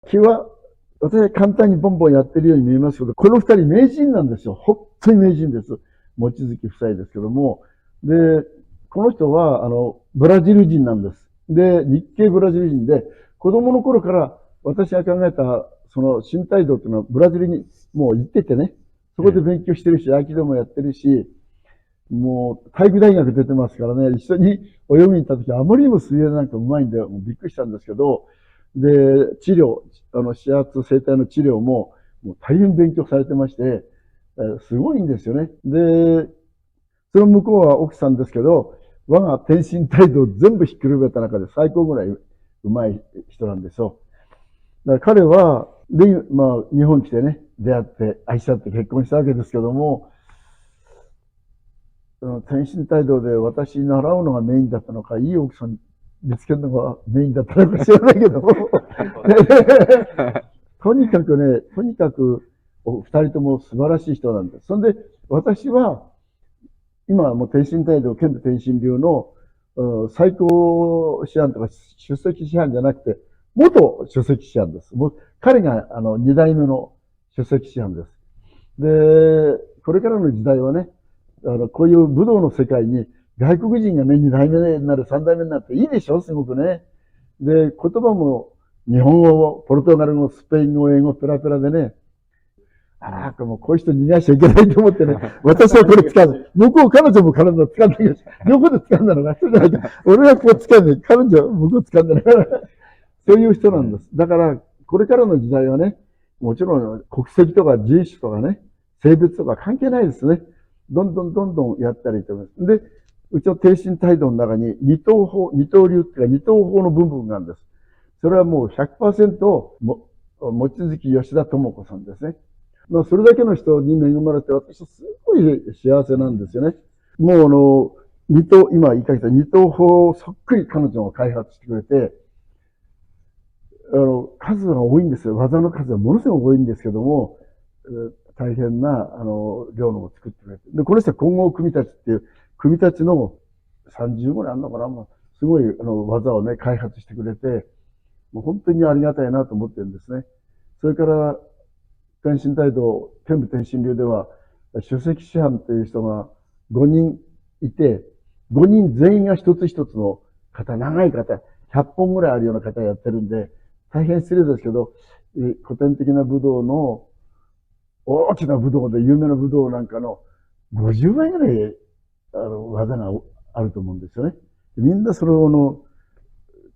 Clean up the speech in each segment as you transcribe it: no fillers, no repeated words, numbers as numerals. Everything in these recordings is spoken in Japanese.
気は、私は簡単にボンボンやってるように見えますけど、この二人名人なんですよ。本当に名人です。望月夫妻ですけども。で、この人は、ブラジル人なんです。で、日系ブラジル人で、子供の頃から私が考えた、その身体道っていうのはブラジルにもう行っててね、そこで勉強してるし、合気道もやってるし、もう体育大学出てますからね、一緒に泳ぎに行った時、あまりにも水泳なんかうまいんで、もうびっくりしたんですけど、で、治療、指圧、生体の治療も、もう大変勉強されてまして、すごいんですよね。で、その向こうは奥さんですけど、我が天身態度を全部ひっくるめた中で最高ぐらいうまい人なんですよ。だから彼は、で、まあ、日本来てね、出会って、愛し合って結婚したわけですけども、天身態度で私に習うのがメインだったのか、いい奥さん見つけるのがメインだったのか知らないけども、とにかくね、とにかく、二人とも素晴らしい人なんです。そんで、私は、今はもう天身態度、剣道天身流の、最高師範とか出席師範じゃなくて、元出席師範です。もう彼が、二代目の出席師範です。で、これからの時代はね、こういう武道の世界に外国人がね、二代目になる、三代目になっていいでしょすごくね。で、言葉も日本語、ポルトガル語、スペイン語、英語、ペラペラでね、ああ、もうこういう人逃がしちゃいけないと思ってね、私はこれ掴んで、向こう彼女も彼女掴んだけど、両方で掴んだのが人じゃないか。俺はこう掴んで、彼女は向こう掴んでないから、そういう人なんです。だから、これからの時代はね、もちろん国籍とか人種とかね、性別とか関係ないですね。どんどんどんどんやったらいいと思います。で、うちの挺身態度の中に二刀法、二刀流っていうか二刀法の部分があるんです。それはもう100%も、望月吉田智子さんですね。まあ、それだけの人に恵まれて、私はすごい幸せなんですよね。もう二刀、今言いかけた二刀法をそっくり彼女が開発してくれて、数が多いんですよ。技の数がものすごく多いんですけども、大変な、量のを作ってくれて。で、この人は混合組み立ちっていう、組み立ちの30ぐらいあるのかな、もうすごい、技をね、開発してくれて、もう本当にありがたいなと思ってるんですね。それから、天身態度、天部天身流では、主席師範という人が5人いて、5人全員が一つ一つの型、長い型、100本ぐらいあるような型やってるんで、大変失礼ですけど、古典的な武道の、大きな武道で有名な武道なんかの50倍ぐらい、技があると思うんですよね。みんなそれを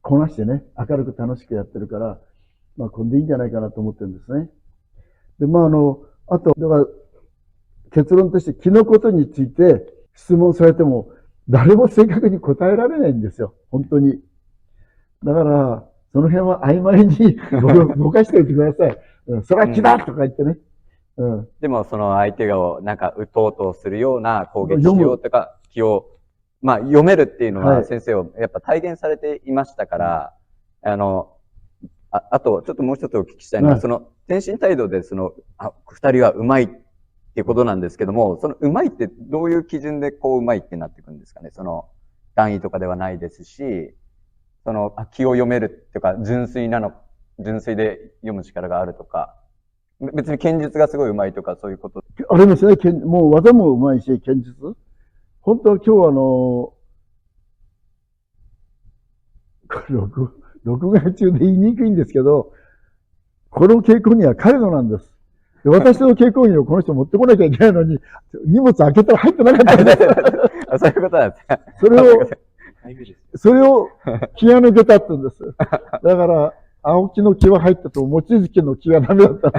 こなしてね、明るく楽しくやってるから、まあ、これでいいんじゃないかなと思ってるんですね。で、まあ、あと、だから、結論として、気のことについて質問されても、誰も正確に答えられないんですよ。本当に。だから、その辺は曖昧に動かしておいてください。うん、それは気だとか言ってね。うん。でも、その相手をなんか撃とうとするような攻撃し読む。ようとか、気を、まあ、読めるっていうのははい先生をやっぱ体現されていましたから、あと、ちょっともう一つお聞きしたいのは、はい。その、天身態度で、二人はうまいっていうことなんですけども、そのうまいってどういう基準でこううまいってなってくるんですかね。その、段位とかではないですし、その、気を読めるっていうか、純粋で読む力があるとか、別に剣術がすごいうまいとかそういうこと。ありますね。もう技もうまいし、剣術。本当は今日録画中で言いにくいんですけど、この稽古着は彼のなんです。で私の稽古着をこの人持ってこなきゃいけないのに、荷物開けたら入ってなかったんです。そういうことなんですか。それを気が抜けたって言うんです。だから、青木の気は入ったと、望月の気がダメだった。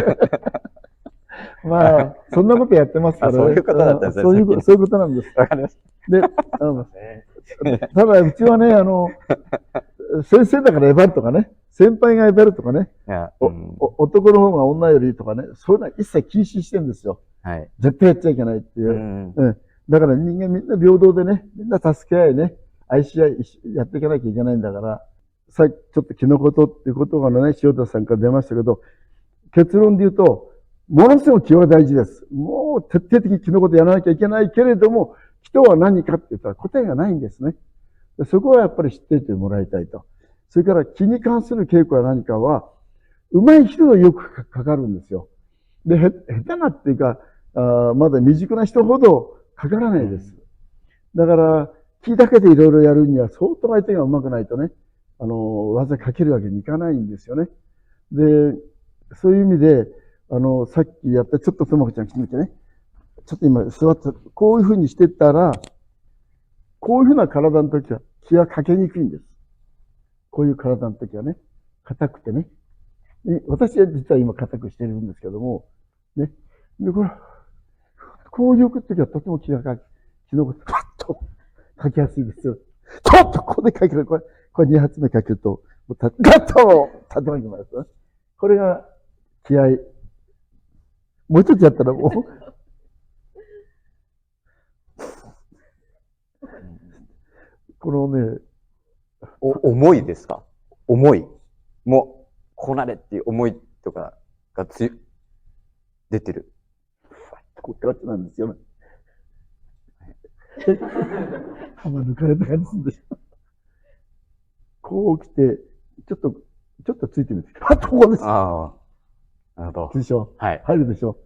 まあ、そんなことやってますからね。そういうことだったんですね。そういうことなんです。わかりました。で、ただ、うちはね、先生だからえばるとかね、先輩がえばるとかね、男の方が女よりとかね、そういうのは一切禁止してるんですよ。はい。絶対やっちゃいけないっていう。だから人間みんな平等でね、みんな助け合いね、愛し合いやっていかなきゃいけないんだから、さっきちょっと気のことっていうことがね、塩田さんから出ましたけど、結論で言うと、ものすごく気は大事です。もう徹底的に気のことやらなきゃいけないけれども、人は何かって言ったら答えがないんですね。そこはやっぱり知っていてもらいたいと。それから気に関する稽古は何かは、上手い人はよくかかるんですよ。で、下手なっていうか、まだ未熟な人ほどかからないです。だから、木だけでいろいろやるには相当相手が上手くないとね、技かけるわけにいかないんですよね。で、そういう意味で、さっきやった、ちょっとともこちゃん決めてね、ちょっと今座って、こういうふうにしてったら、こういうふうな体の時は気はかけにくいんです。こういう体の時はね、硬くてね。私は実は今硬くしてるんですけども、ね。で、こういう時はとても気のこと、パッとかけやすいですよ。ちょっとここでかける。これ2発目かけると、ガッと立てまきます。これが気合。もう一つやったらもう、このね、重いですか？重い。もう、こうなれっていう思いとかが出てる。こうってやつなんですよね。浜抜かれた感じするでしょ。こう来て、ちょっとついてみて。あ、ここです。ああ。なるほど。でしょ。はい。入るでしょ。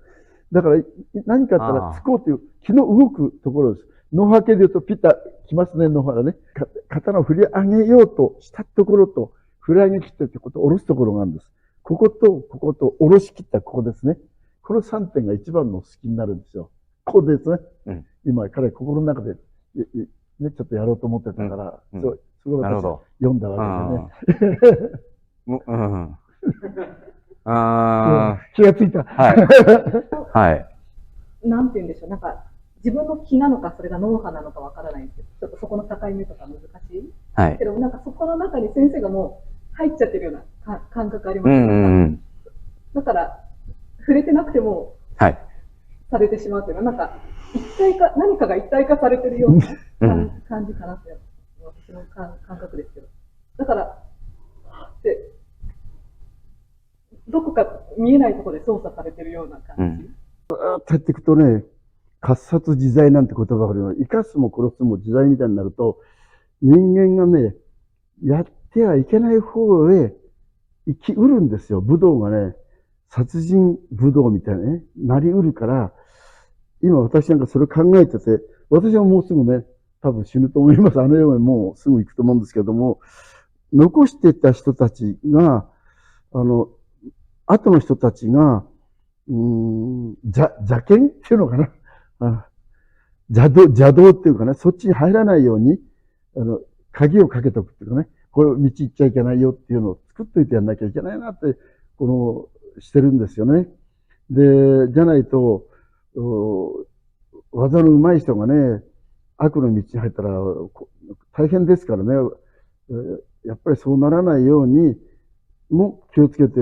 だから、何かあったら、つこうという、気の動くところです。野はけで言うと、ピッタ、来ますね、野原ね。刀を振り上げようとしたところと、振り上げ切ったとこと、下ろすところがあるんです。ここと、ここと、下ろし切ったここですね。この3点が一番の好きになるんですよ。ここですね。うん、今、彼、心の中で、ね、ちょっとやろうと思ってたから、すごい私、読んだわけでね。うん。気がついた。はい。はい。なんて言うんでしょう、なんか、自分の気なのか、それが脳波なのかわからないんですけど、ちょっとそこの境目とか難しい。はい。けど、なんかそこの中に先生がもう入っちゃってるような感覚ありますね。だから、触れてなくても、はい。されてしまうというのは、なんか、何かが一体化されてるような感じかなって、私の感覚ですけど。だから、どこか見えないところで操作されてるような感じ。やっていくとね、喝殺自在なんて言葉があるよ。生かすも殺すも自在みたいになると、人間がね、やってはいけない方へ生きうるんですよ。武道がね、殺人武道みたいなね、なりうるから、今私なんかそれ考えてて、私はもうすぐね、多分死ぬと思います。あの世へもうすぐ行くと思うんですけども、残していった人たちが、後の人たちが、邪剣っていうのかな。邪道っていうかね、そっちに入らないように、鍵をかけとくっていうかね、これ道行っちゃいけないよっていうのを作っといてやんなきゃいけないなって、してるんですよね。で、じゃないと、技の上手い人がね、悪の道に入ったら大変ですからね、やっぱりそうならないようにも気をつけて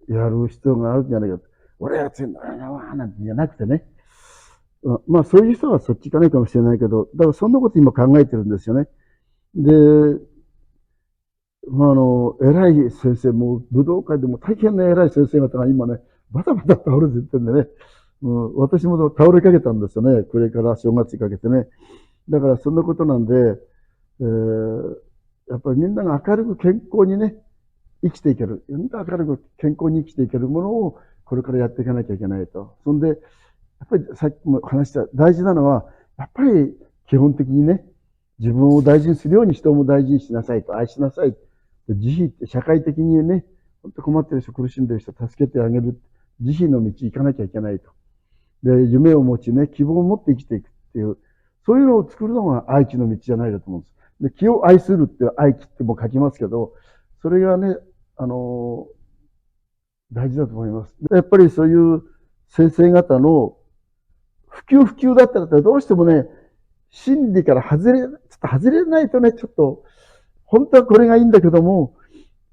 やる必要があるんじゃないか。俺が強いんだよなんてじゃなくてね。まあそういう人はそっち行かないかもしれないけど、だからそんなこと今考えてるんですよね。で、偉い先生、もう武道会でも大変な偉い先生方が今ね、バタバタ倒れてってんでね、私も倒れかけたんですよね。これから正月にかけてね。だからそんなことなんで、やっぱりみんなが明るく健康にね、生きていける。みんな明るく健康に生きていけるものをこれからやっていかなきゃいけないと。そんで、やっぱりさっきも話した大事なのは、やっぱり基本的にね、自分を大事にするように人も大事にしなさいと、愛しなさい。慈悲って社会的にね、本当困ってる人、苦しんでる人、助けてあげる。慈悲の道行かなきゃいけないと。で、夢を持ちね、希望を持って生きていくっていう、そういうのを作るのが愛知の道じゃないかと思うんです。で、気を愛するって愛知っても書きますけど、それがね、大事だと思います。やっぱりそういう先生方の普及だったらどうしてもね、真理から外れないとね、ちょっと、本当はこれがいいんだけども、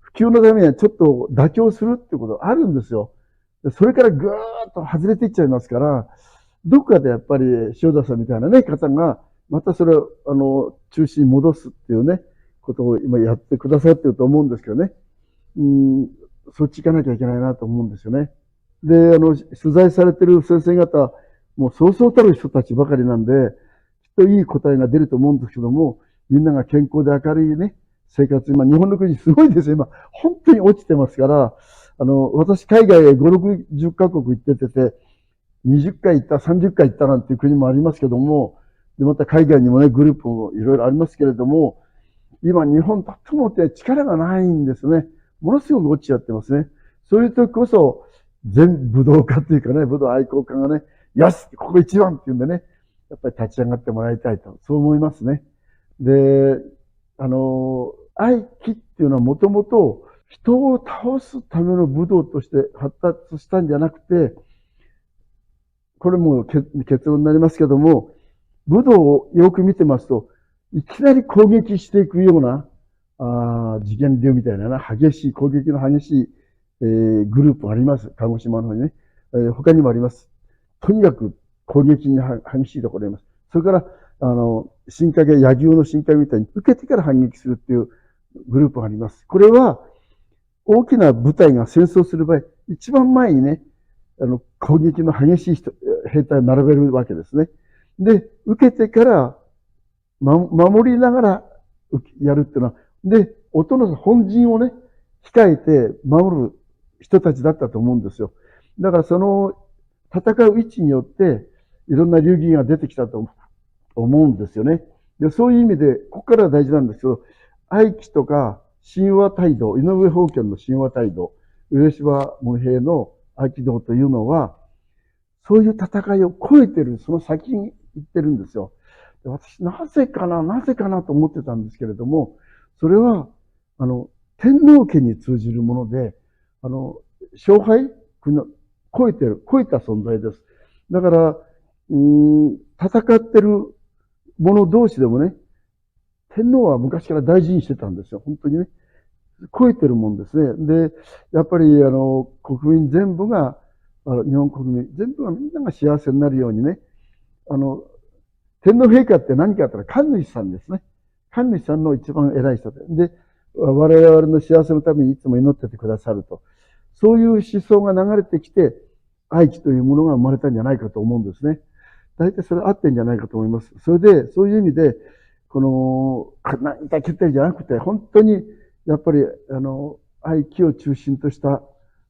普及のためにはちょっと妥協するってことあるんですよ。それからぐーっと外れていっちゃいますから、どこかでやっぱり塩田さんみたいなね、方が、またそれを、中心に戻すっていうね、ことを今やってくださってると思うんですけどね。そっち行かなきゃいけないなと思うんですよね。で、取材されてる先生方、もうそうそうたる人たちばかりなんで、きっといい答えが出ると思うんですけども、みんなが健康で明るいね、生活、今日本の国すごいですよ、今。本当に落ちてますから、私海外へ5、60カ国行ってて、20回行った、30回行ったなんていう国もありますけども、で、また海外にもね、グループもいろいろありますけれども、今日本とっても力がないんですね。ものすごく落ちちゃってますね。そういう時こそ、全武道家というかね、武道愛好家がね、よしここ一番っていうんでね、やっぱり立ち上がってもらいたいと、そう思いますね。で、愛機っていうのはもともと人を倒すための武道として発達したんじゃなくて、これも結論になりますけども、武道をよく見てますと、いきなり攻撃していくような、事件流みたいな激しい、攻撃の激しい、グループがあります。鹿児島の方にね。他にもあります。とにかく攻撃に激しいところがあります。それから、新影、野球の新影みたいに受けてから反撃するっていうグループがあります。これは、大きな部隊が戦争する場合、一番前にね、攻撃の激しい兵隊を並べるわけですね。で、受けてから、守りながらやるっていうのは、で、音の本陣をね、控えて守る人たちだったと思うんですよ。だからその戦う位置によって、いろんな流儀が出てきたと思うんですよね。で、そういう意味で、ここから大事なんですけど、愛機とか神話態度、井上宝剣の神話態度、上島門平の愛機道というのは、そういう戦いを超えてる、その先に行ってるんですよ。で、私、なぜかなと思ってたんですけれども、それは、天皇家に通じるもので、勝敗、超えた存在です。だから、戦ってる者同士でもね、天皇は昔から大事にしてたんですよ。本当にね。超えてるもんですね。で、やっぱり、国民全部が、日本国民全部がみんなが幸せになるようにね、天皇陛下って何かあったら神主さんですね。神主さんの一番偉い人で。で、我々の幸せのためにいつも祈っててくださると。そういう思想が流れてきて、愛機というものが生まれたんじゃないかと思うんですね。大体それ合ってんじゃないかと思います。それで、そういう意味で、何か決定じゃなくて、本当に、やっぱり、愛機を中心とした、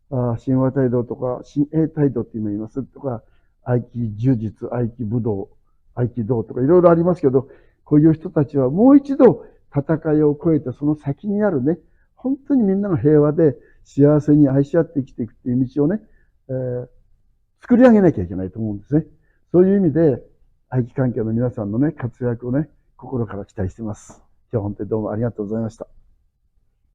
神話態度とか、神栄態度って今言いますとか、愛機柔術、愛機武道、愛機道とかいろいろありますけど、こういう人たちはもう一度戦いを超えてその先にあるね、本当にみんなが平和で幸せに愛し合って生きていくっていう道をね、作り上げなきゃいけないと思うんですね。そういう意味で、愛機関係の皆さんのね、活躍をね、心から期待しています。今日は本当にどうもありがとうございました。